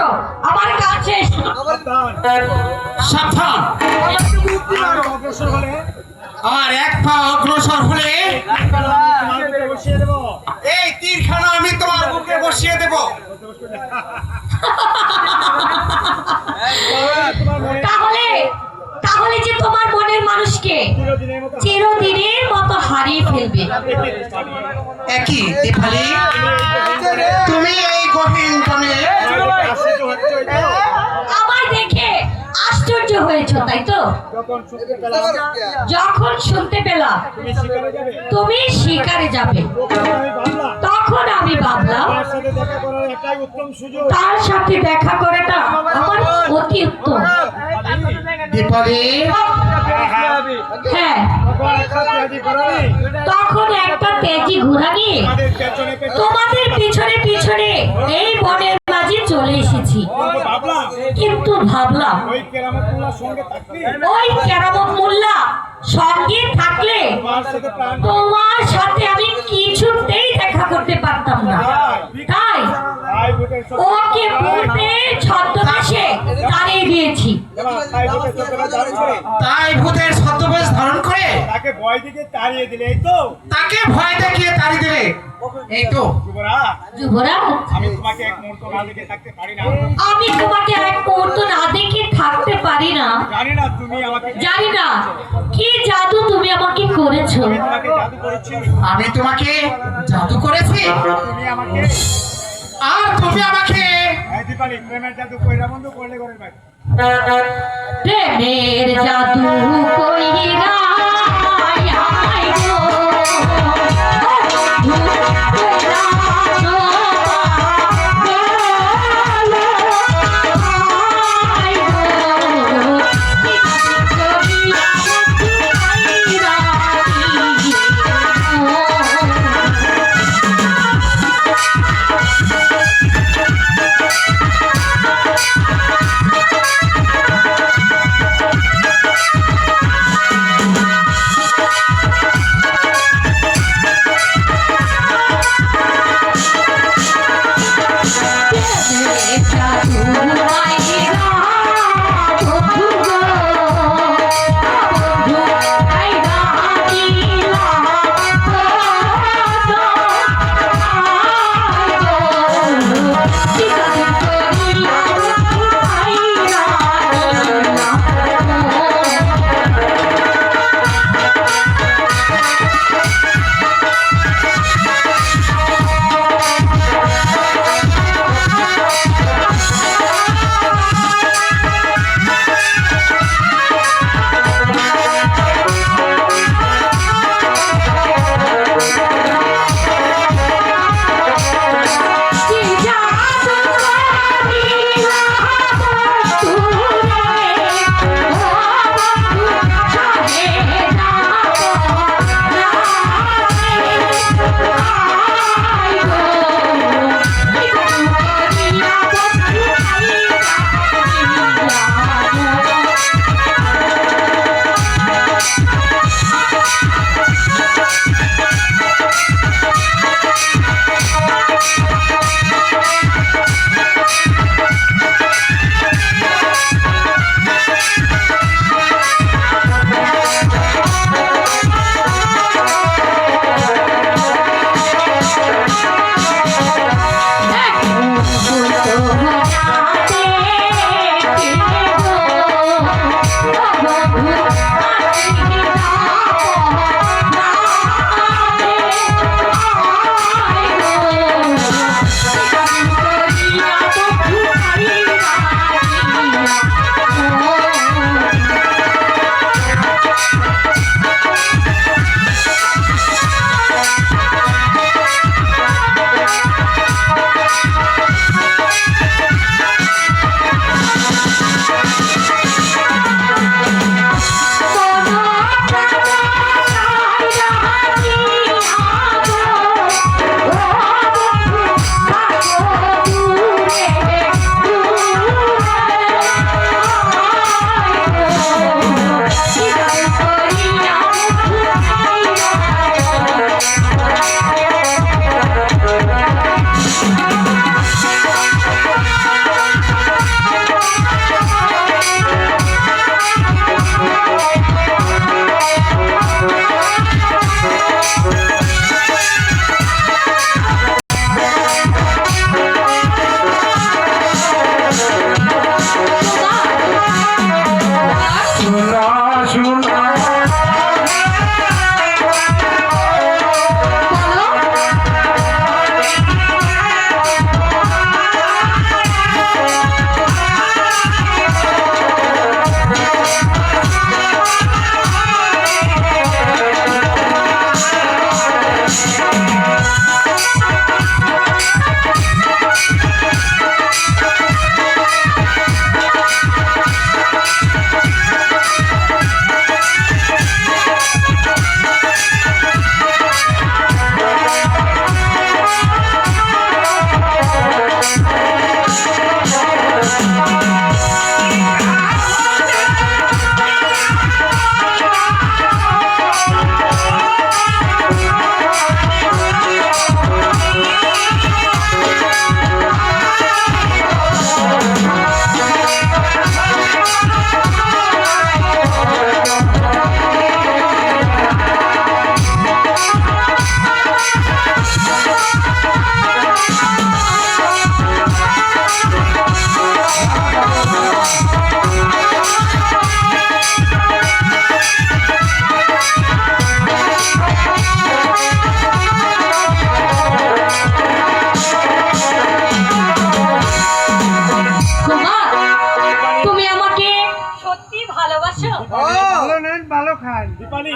এসো আমার কাছে এসো। সাবধান, আর এক পা অগ্রসর হলে এই তীরখানা আমি তোমার বুকে বসিয়ে দেব। তাহলে তাহলে যে তোমার মনের মানুষকে চিরদিনের মতো হারিয়ে ফেলবে। একই দীপালি, তুমি এই গহীন বনে আমায় দেখে আশ্চর্য হয়েছো, তাই তো? যখন শুনতে পেলাম তুমি শিকারে যাবে, তখন আমি ভাবলাম তার সাথে দেখা করাটা আমার অতি উত্তম। দীপালি, হ্যাঁ, তখন একটা তেজি ঘোড়া নিয়ে তোমাদের পিছনে পিছনে এই বনের মাঝে চলে এসেছি। কিন্তু ভাবলাম ওই কেরামত মোল্লা সঙ্গে থাকলে তোমার সাথে আমি কিছুতেই দেখা করতে পারতাম না, তাই ওকে পূর্বে ছদ্মবেশে দাঁড়িয়ে দিয়েছি। তাই ভূতের ছদ্মবেশ ধারণ করে তাকে ভয় দেখিয়ে তাড়িয়ে দিলে, এই তো তাকে ভয় দেখিয়ে তাড়িয়ে দিলে, এই তো। যুবরাজ, আমি তোমাকে এক মুহূর্ত না দেখে থাকতে পারি না। আমি তোমাকে এক মুহূর্ত না দেখে থাকতে পারি না। জানি না তুমি আমাকে, জানি না কি জাদু তুমি আমাকে করেছো। তোমাকে জাদু করেছি, আমি তোমাকে জাদু করেছি, তুমি আমাকে আর তুমি আমাকে এই দীপালি প্রেমের জাদু কইরা বন্ধ করলে ঘরের ভাই। প্রেমের জাদু কইরা আয় গো, দীপালি,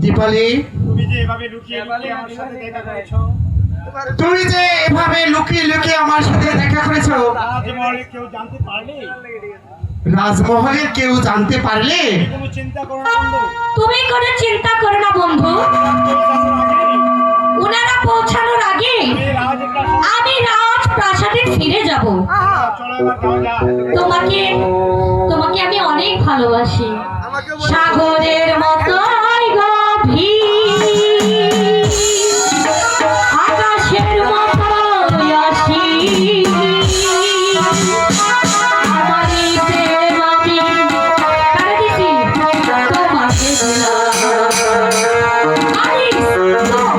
দীপালি, তুমি যে এভাবে লুকিয়ে লুকিয়ে আমার সাথে দেখা করেছো, তুমি যে এভাবে লুকিয়ে লুকিয়ে আমার সাথে দেখা করেছো, রাজমহলে কেউ জানতে পারলে রাজমহলের কেউ জানতে পারলে কোনো চিন্তা করো না বন্ধু। তুমি কোনো চিন্তা করো না বন্ধু, উনারা পৌঁছানোর আগে আমি রাজপ্রাসাদে ফিরে যাব। চলো এবার যাওয়া যাক। তোমাকে তোমাকে আমি অনেক ভালোবাসি, সাগরের মতোই গভীর, আকাশের মতোই অসীম। আমার এই প্রেম আমি কারে দিছি? তোমাকে দিলাম। আমি ছিলাম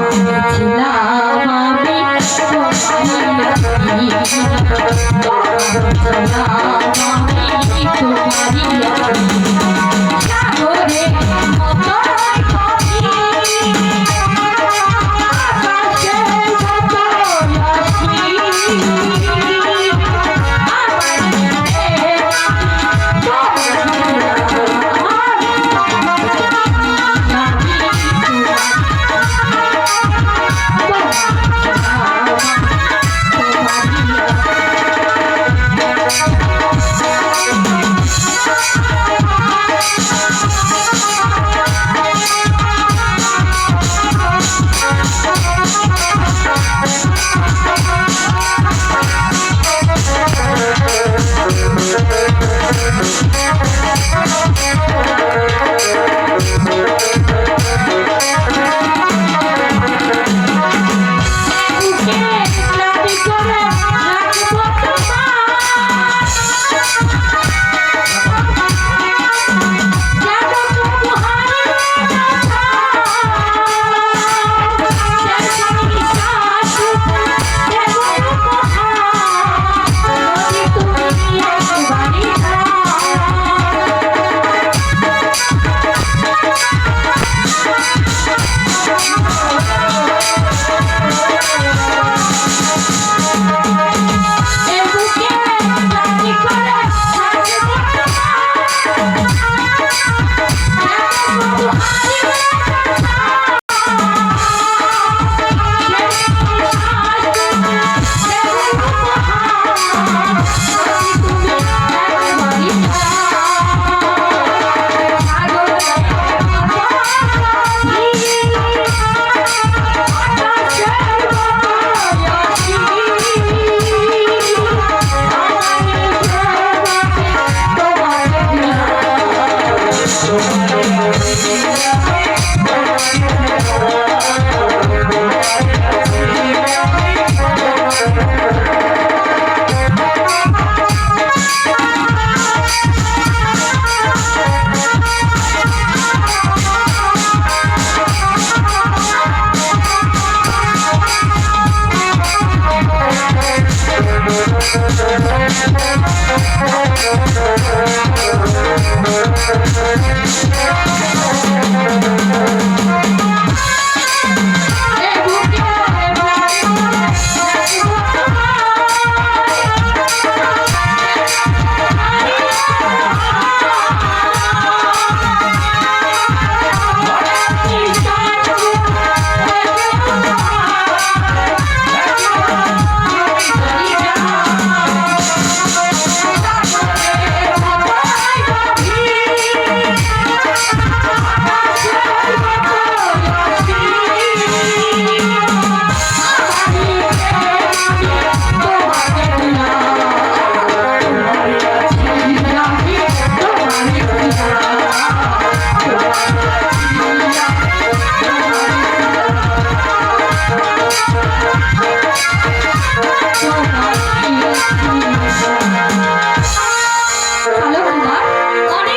আমি